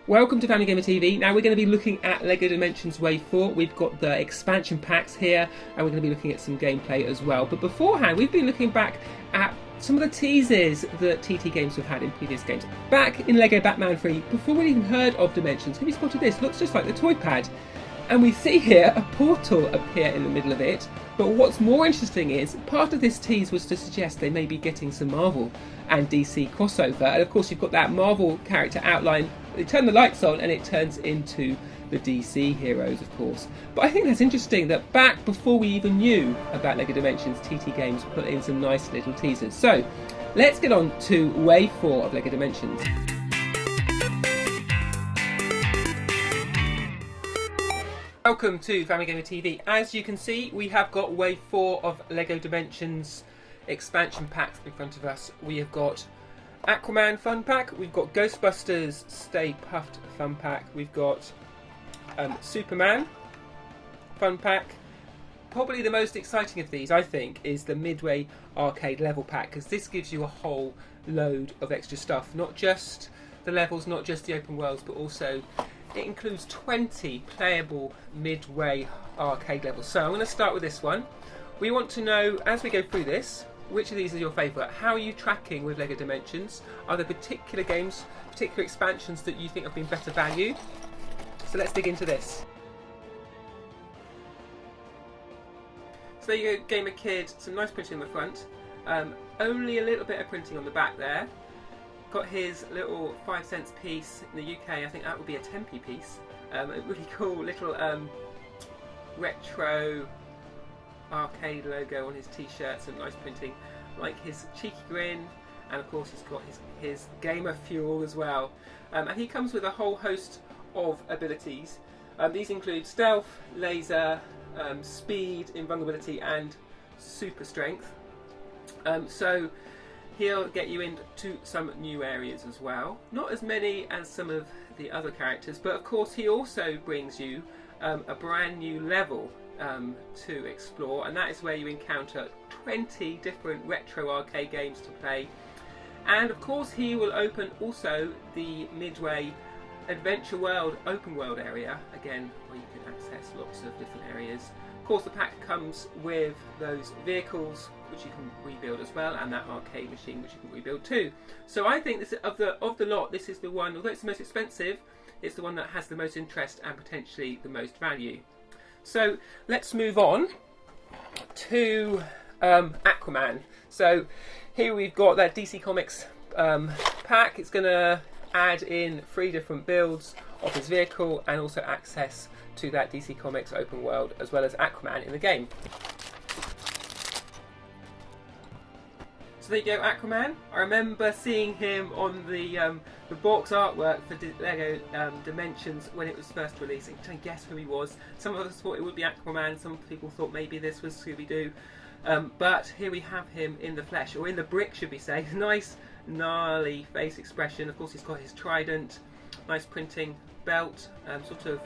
Welcome to Family Gamer TV. Now we're going to be looking at LEGO Dimensions Wave 4. We've got the expansion packs here and we're going to be looking at some gameplay as well. But beforehand, we've been looking back at some of the teases that TT Games have had in previous games. Back in LEGO Batman 3, before we'd even heard of Dimensions, have you spotted this? Looks just like the toy pad. And we see here a portal appear in the middle of it. But what's more interesting is, part of this tease was to suggest they may be getting some Marvel and DC crossover. And of course you've got that Marvel character outline. They turn the lights on and it turns into the DC heroes, of course. But I think that's interesting that back before we even knew about LEGO Dimensions, TT Games put in some nice little teasers. So let's get on to Wave 4 of LEGO Dimensions. Welcome to Family Gamer TV. As you can see, we have got Wave 4 of LEGO Dimensions expansion packs in front of us. We have got Aquaman Fun Pack, we've got Ghostbusters Stay Puft Fun Pack, we've got Superman Fun Pack. Probably the most exciting of these, I think, is the Midway Arcade level pack, because this gives you a whole load of extra stuff. Not just the levels, not just the open worlds, but also it includes 20 playable Midway Arcade levels. So I'm going to start with this one. We want to know, as we go through this, which of these is your favourite? How are you tracking with LEGO Dimensions? Are there particular games, particular expansions that you think have been better value? So let's dig into this. So there you go, Gamer Kid, some nice printing on the front. Only a little bit of printing on the back there. Got his little 5-cent piece. In the UK, I think that would be a 10p piece. A really cool little retro arcade logo on his t-shirt, some nice printing, like his cheeky grin, and of course he's got his gamer fuel as well. And he comes with a whole host of abilities. These include stealth, laser, speed, invulnerability, and super strength. So he'll get you into some new areas as well. Not as many as some of the other characters, but of course he also brings you a brand new level to explore, and that is where you encounter 20 different retro arcade games to play. And of course he will open also the Midway Adventure World open world area, again where you can access lots of different areas. Of course the pack comes with those vehicles which you can rebuild as well, and that arcade machine which you can rebuild too. So I think this is, of the lot, this is the one, although it's the most expensive, it's the one that has the most interest and potentially the most value. So let's move on to Aquaman. So here we've got that DC Comics pack. It's going to add in 3 different builds of his vehicle and also access to that DC Comics open world, as well as Aquaman in the game. So there you go, Aquaman. I remember seeing him on the box artwork for LEGO Dimensions when it was first released, and trying to guess who he was. Some of us thought it would be Aquaman, some people thought maybe this was Scooby-Doo. But here we have him in the flesh, or in the brick should we say. Nice gnarly face expression. Of course he's got his trident, nice printing belt, sort of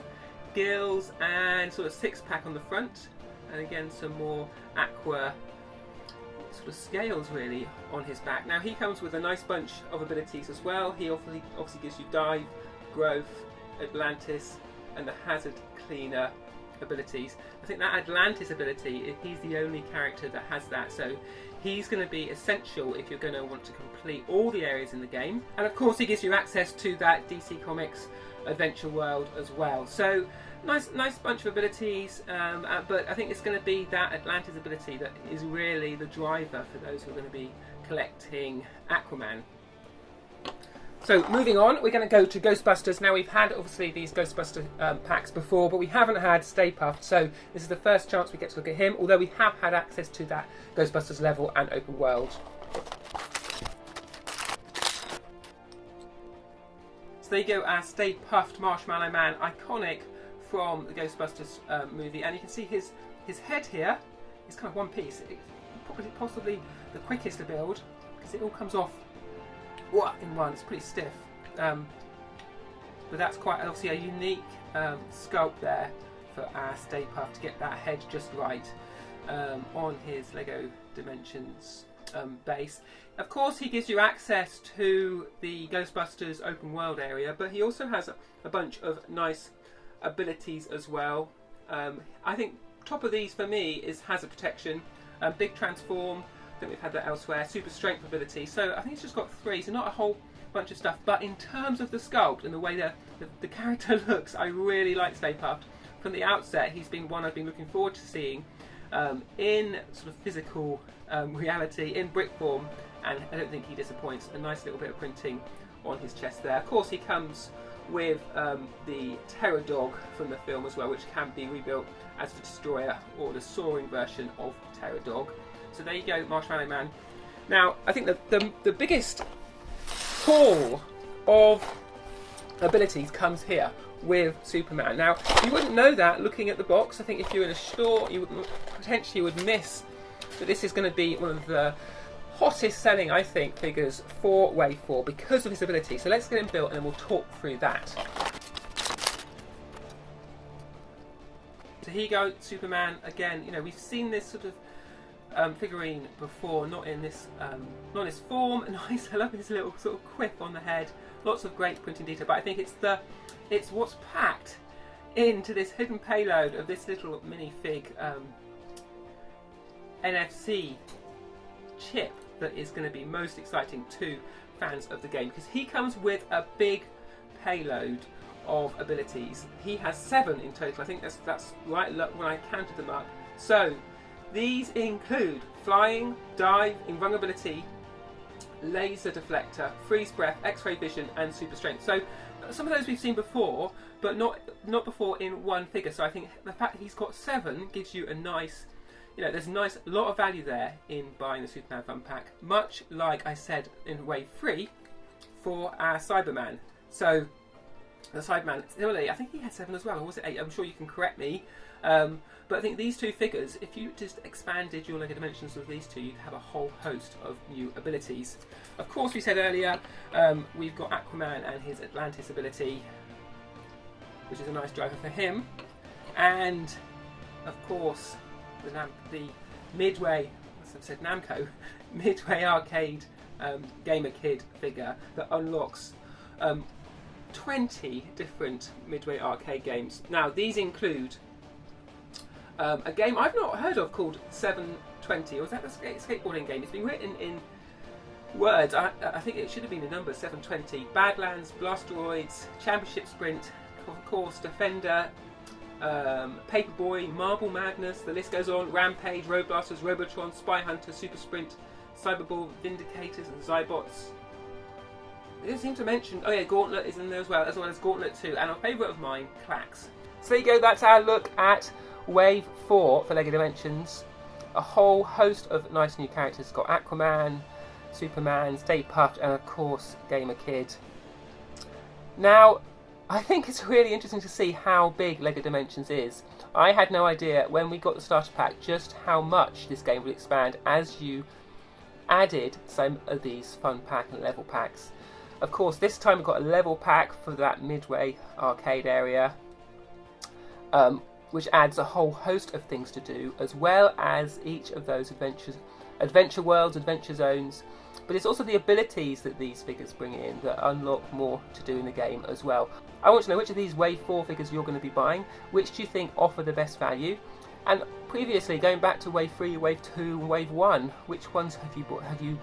gills, and sort of 6-pack on the front. And again some more aqua sort of scales really on his back. Now he comes with a nice bunch of abilities as well. He obviously gives you dive, growth, Atlantis, and the hazard cleaner abilities. I think that Atlantis ability, he's the only character that has that, so he's going to be essential if you're going to want to complete all the areas in the game. And of course he gives you access to that DC Comics adventure world as well. So nice bunch of abilities, but I think it's going to be that Atlantis ability that is really the driver for those who are going to be collecting Aquaman. So moving on, we're going to go to Ghostbusters. Now we've had obviously these Ghostbuster packs before, but we haven't had Stay Puft, so this is the first chance we get to look at him, although we have had access to that Ghostbusters level and open world. So there you go, our Stay Puft Marshmallow Man, iconic from the Ghostbusters movie, and you can see his head here is kind of one piece. It's possibly the quickest to build because it all comes off in one. It's pretty stiff, but that's quite obviously a unique sculpt there for our Stay Puft to get that head just right on his LEGO Dimensions base. Of course, he gives you access to the Ghostbusters open world area, but he also has a bunch of nice abilities as well. I think top of these for me is Hazard Protection, Big Transform. I think we've had that elsewhere. Super Strength ability. So I think it's just got 3, so not a whole bunch of stuff. But in terms of the sculpt and the way the character looks, I really like Stay Puft. From the outset, he's been one I've been looking forward to seeing in sort of physical reality, in brick form, and I don't think he disappoints. A nice little bit of printing on his chest there. Of course, he comes with the Terror Dog from the film as well, which can be rebuilt as the Destroyer or the soaring version of Terror Dog. So there you go, Marshmallow Man. Now, I think the biggest haul of abilities comes here with Superman. Now, you wouldn't know that looking at the box. I think if you're in a store, you potentially would miss that this is going to be one of the hottest selling, I think, figures for Wave 4 because of his ability. So let's get him built and then we'll talk through that. So here you go, Superman. Again, you know, we've seen this sort of figurine before, not in this form. Nice, I love his little sort of quip on the head. Lots of great printing detail, but I think it's what's packed into this hidden payload of this little minifig NFC chip that is going to be most exciting to fans of the game, because he comes with a big payload of abilities. He has 7 in total. I think that's right when I counted them up. So these include Flying, Dive, Invulnerability, Laser Deflector, Freeze Breath, X-Ray Vision, and Super Strength. So some of those we've seen before, but not before in one figure. So I think the fact that he's got 7 gives you a nice, you know, there's a nice lot of value there in buying the Superman Fun Pack, much like I said in Wave 3 for our Cyberman. So the Cyberman, similarly, I think he had 7 as well, or was it 8? I'm sure you can correct me. But I think these 2 figures, if you just expanded your LEGO Dimensions of these 2, you'd have a whole host of new abilities. Of course, we said earlier, we've got Aquaman and his Atlantis ability, which is a nice driver for him. And, of course, the Midway, as I've said, Namco, Midway Arcade Gamer Kid figure that unlocks 20 different Midway Arcade games. Now, these include a game I've not heard of called 720, or is that the skateboarding game? It's been written in words. I think it should have been a number, 720. Badlands, Blasteroids, Championship Sprint, of course, Defender, Paperboy, Marble Madness, the list goes on. Rampage, Road Blasters, Robron, Spyhunter, SuperSprint, Cyberball, Vindicators, and Xybots. They didn't seem to mention, oh yeah, Gauntlet is in there as well as Gauntlet 2, and a favourite of mine, KLAX. So there you go, that's our look at Wave 4 for LEGO Dimensions. A whole host of nice new characters. Got Aquaman, Superman, Stay Puft, and of course Gamer Kid. Now, I think it's really interesting to see how big LEGO Dimensions is. I had no idea when we got the starter pack just how much this game would expand as you added some of these fun pack and level packs. Of course, this time we've got a level pack for that Midway Arcade area, which adds a whole host of things to do, as well as each of those adventure worlds, adventure zones. But it's also the abilities that these figures bring in that unlock more to do in the game as well. I want to know which of these Wave 4 figures you're going to be buying, which do you think offer the best value, and previously, going back to Wave 3, Wave 2, and Wave 1, which ones have you bought, have you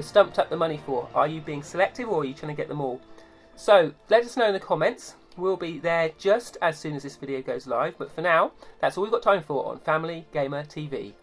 stumped up the money for? Are you being selective, or are you trying to get them all? So let us know in the comments. We'll be there just as soon as this video goes live, but for now, that's all we've got time for on Family Gamer TV.